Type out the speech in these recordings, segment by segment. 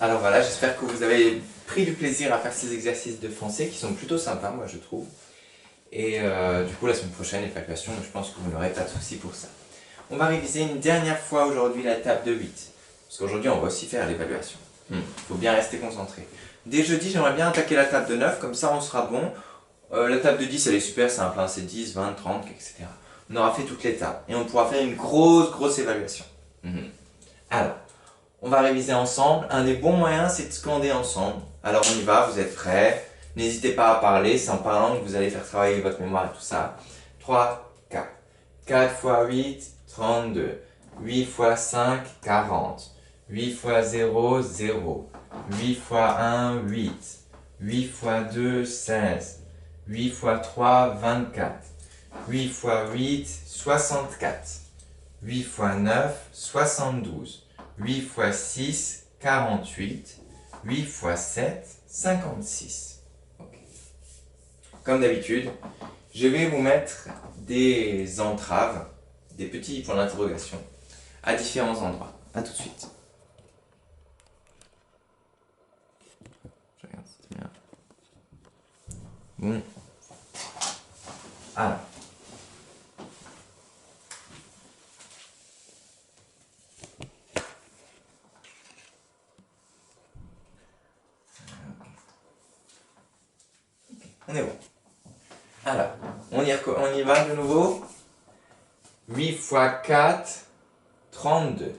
Alors voilà, j'espère que vous avez pris du plaisir à faire ces exercices de français qui sont plutôt sympas, moi je trouve. Et du coup, la semaine prochaine, évaluation, je pense que vous n'aurez pas de soucis pour ça. On va réviser une dernière fois aujourd'hui la table de 8. Parce qu'aujourd'hui, on va aussi faire l'évaluation. Il faut bien rester concentré. Dès jeudi, j'aimerais bien attaquer la table de 9, comme ça on sera bon. La table de 10, elle est super simple, hein, c'est 10, 20, 30, etc. On aura fait toutes les tables. Et on pourra faire une grosse évaluation. Alors, on va réviser ensemble. Un des bons moyens, c'est de scander ensemble. Alors on y va, vous êtes prêts? N'hésitez pas à parler, c'est en parlant que vous allez faire travailler votre mémoire et tout ça. 3, 4. 4 fois 8, 32. 8 fois 5, 40. 8 fois 0, 0. 8 fois 1, 8. 8 fois 2, 16. 8 fois 3, 24. 8 fois 8, 64. 8 fois 9, 72. 8 fois 6, 48. 8 fois 7, 56. Okay. Comme d'habitude, je vais vous mettre des entraves, des petits points d'interrogation à différents endroits. A tout de suite. Je regarde, c'est bien. Bon. Alors. On est bon. Alors, on y va de nouveau. 8 fois 4, 32.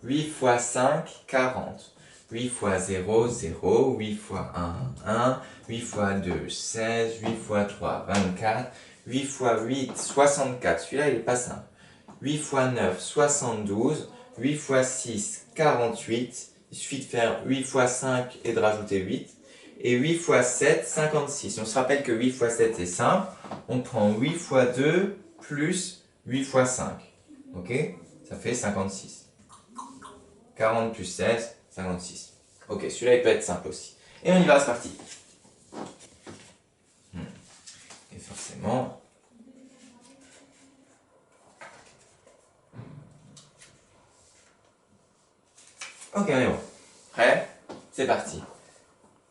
8 fois 5, 40. 8 fois 0, 0. 8 fois 1, 1. 8 fois 2, 16. 8 fois 3, 24. 8 fois 8, 64. Celui-là, il n'est pas simple. 8 fois 9, 72. 8 fois 6, 48. Il suffit de faire 8 fois 5 et de rajouter 8. Et 8 fois 7, 56. On se rappelle que 8 fois 7, c'est simple. On prend 8 fois 2 plus 8 fois 5. Ok? Ça fait 56. 40 plus 16, 56. Ok, celui-là, il peut être simple aussi. Et on y va, c'est parti. Et forcément... Ok, on est bon. Prêt? C'est parti.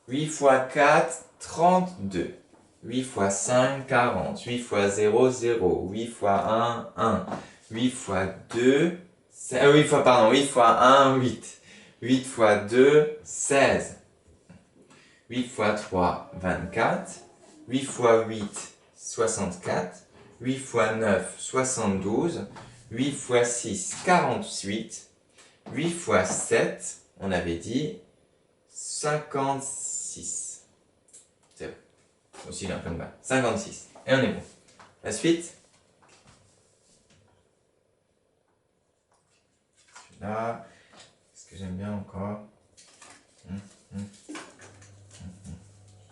8 fois 4, 32. 8 fois 5, 40. 8 fois 0, 0. 8 fois 1, 1. 8 fois 2, 8 fois 1, 8. 8 fois 2, 16. 8 fois 3, 24. 8 fois 8, 64. 8 fois 9, 72. 8 fois 6, 48. 8 fois 7, on avait dit 56. C'est bon. Aussi, il a un peu de mal. 56. Et on est bon. La suite. Celui-là. Qu'est-ce que j'aime bien encore?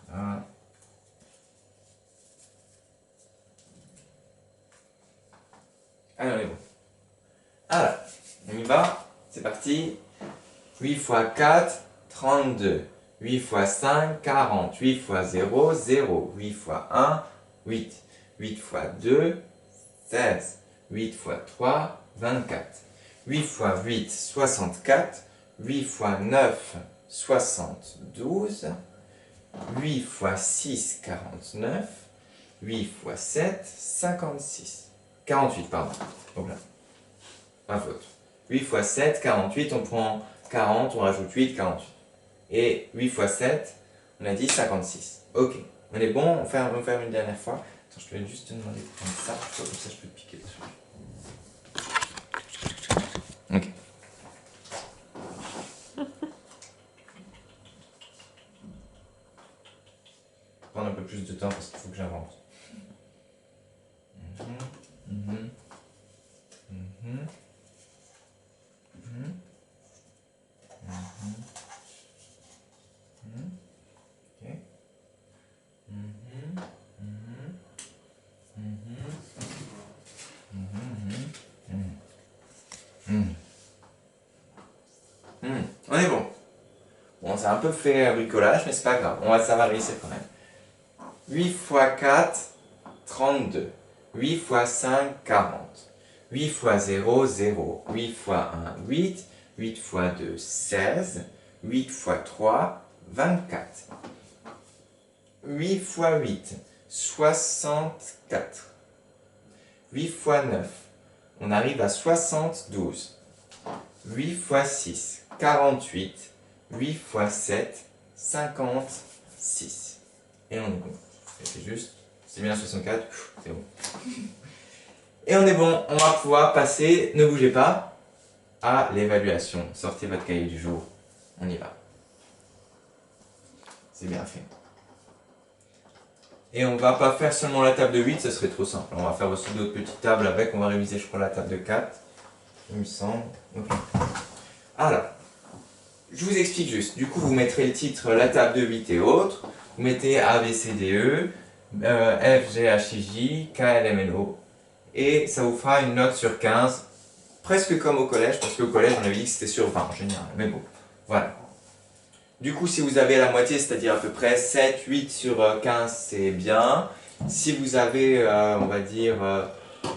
Là. Allez, on est bon. Alors, on y va. C'est parti. 8 fois 4, 32. 8 fois 5, 40. 8 fois 0, 0. 8 fois 1, 8. 8 fois 2, 16. 8 fois 3, 24. 8 fois 8, 64. 8 fois 9, 72. 8 fois 6, 49. 8 fois 7, 56. 48, pardon. Donc là, ma faute. 8 fois 7, 48, on prend 40, on rajoute 8, 48. Et 8 fois 7, on a dit 56. Ok, on est bon, on va faire une dernière fois. Attends, je vais juste te demander de prendre ça, comme ça je peux te piquer dessus. Ok. Prendre un peu plus de temps parce qu'il faut que j'avance. On est bon. Bon, c'est un peu fait bricolage, mais c'est pas grave. Ça va réussir quand même. 8 fois 4, 32. 8 fois 5, 40. 8 fois 0, 0. 8 fois 1, 8. 8 fois 2, 16. 8 fois 3, 24. 8 fois 8, 64. 8 fois 9, on arrive à 72. 8 fois 6, 48. 8 fois 7, 56. Et on est bon. C'est juste, c'est bien 64, c'est bon. Et on est bon, on va pouvoir passer, ne bougez pas, à l'évaluation. Sortez votre cahier du jour, on y va. C'est bien fait. Et on va pas faire seulement la table de 8, ça serait trop simple. On va faire aussi d'autres petites tables avec, on va réviser je crois la table de 4, il me semble. Okay. Alors, je vous explique juste. Du coup, vous mettrez le titre la table de 8 et autres. Vous mettez A, B, C, D, E, F, G, H, I, J, K, L, M, N, O. Et ça vous fera une note sur 15, presque comme au collège, parce qu'au collège, on avait dit que c'était sur 20 en général. Mais bon, voilà. Du coup, si vous avez la moitié, c'est-à-dire à peu près 7, 8 sur 15, c'est bien. Si vous avez, on va dire,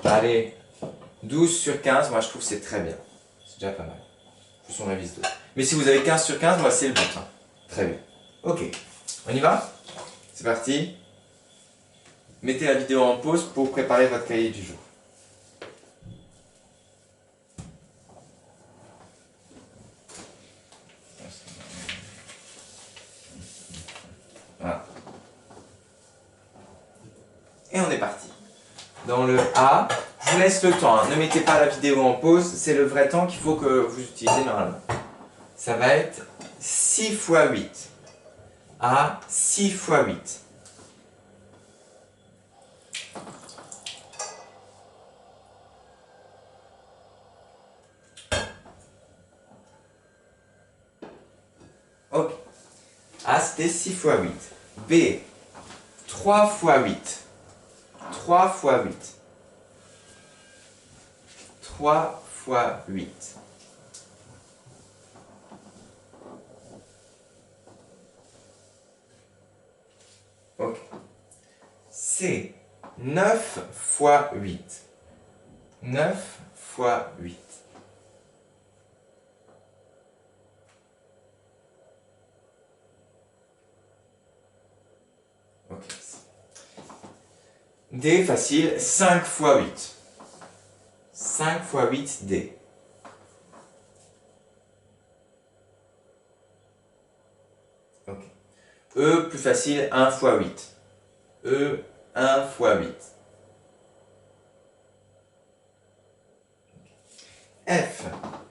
allez, 12 sur 15, moi je trouve que c'est très bien. C'est déjà pas mal. Plus on révise d'autres. Mais si vous avez 15 sur 15, moi c'est le but. Très bien. Ok. On y va? C'est parti. Mettez la vidéo en pause pour préparer votre cahier du jour. Voilà. Et on est parti. Dans le A, je vous laisse le temps. Hein. Ne mettez pas la vidéo en pause. C'est le vrai temps qu'il faut que vous utilisez normalement. Ça va être 6 fois 8. A, 6 fois 8. Ok. A, c'était 6 fois 8. B, 3 fois 8. 3 fois 8. 3 fois 8. Ok. C, 9 fois 8. 9 fois 8. Ok. D, facile, 5 fois 8. 5 fois 8, D. Ok. E, plus facile, 1 fois 8. E, 1 fois 8. F,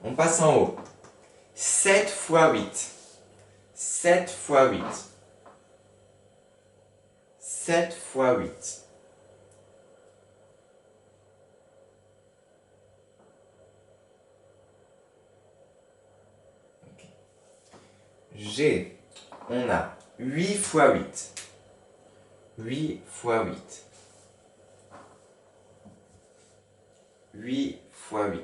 on passe en haut. 7 fois 8. 7 fois 8. 7 fois 8. Okay. G, on a 8 fois 8. 8 fois 8. 8 fois 8.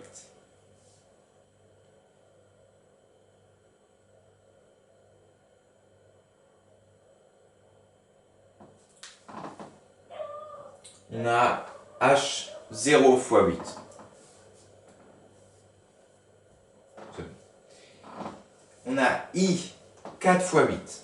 On a H 0 fois 8. On a I 4 fois 8.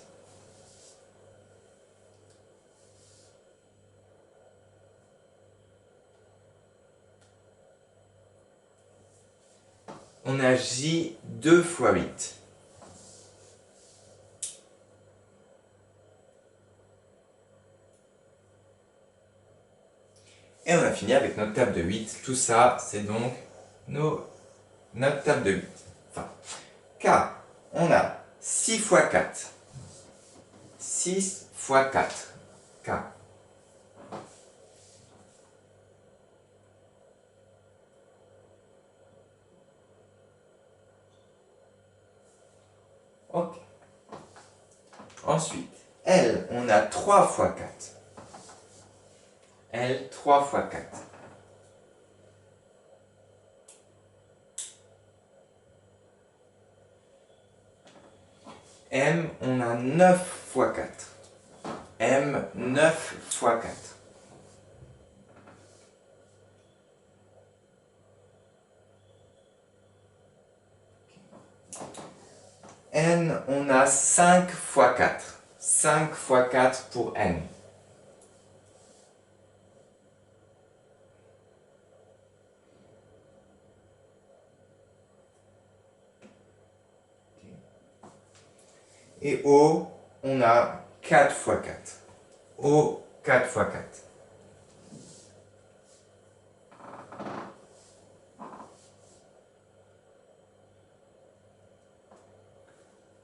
On a J 2 fois 8. Et on a fini avec notre table de 8. Tout ça, c'est donc notre table de 8. Enfin, K, on a 6 fois 4. 6 fois 4. K. Ok. Ensuite, L, on a 3 fois 4. L, 3 fois 4. M, on a 9 fois 4. M, 9 fois 4. n, on a 5 fois 4. 5 fois 4 pour n. Et O, on a 4 fois 4. O, 4 fois 4.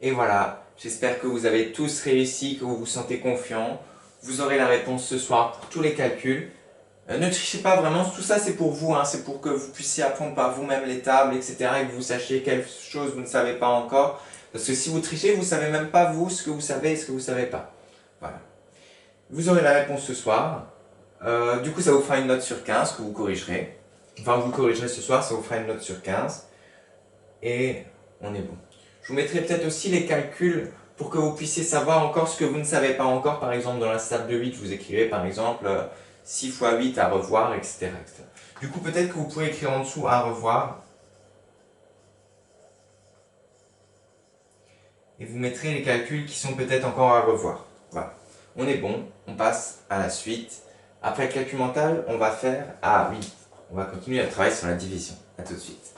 Et voilà, j'espère que vous avez tous réussi, que vous vous sentez confiant. Vous aurez la réponse ce soir pour tous les calculs. Ne trichez pas vraiment, tout ça c'est pour vous, hein, c'est pour que vous puissiez apprendre par vous-même les tables, etc. et que vous sachiez quelle chose vous ne savez pas encore. Parce que si vous trichez, vous ne savez même pas vous ce que vous savez et ce que vous ne savez pas. Voilà. Vous aurez la réponse ce soir. Du coup, ça vous fera une note sur 15 que vous corrigerez. Enfin, vous corrigerez ce soir, ça vous fera une note sur 15. Et on est bon. Je vous mettrai peut-être aussi les calculs pour que vous puissiez savoir encore ce que vous ne savez pas encore. Par exemple, dans la table de 8, vous écrivez par exemple 6 fois 8 à revoir, etc. etc. Du coup, peut-être que vous pouvez écrire en dessous à revoir. Et vous mettrez les calculs qui sont peut-être encore à revoir. Voilà. On est bon, on passe à la suite. Après le calcul mental, on va faire... Ah oui, on va continuer à travailler sur la division. A tout de suite.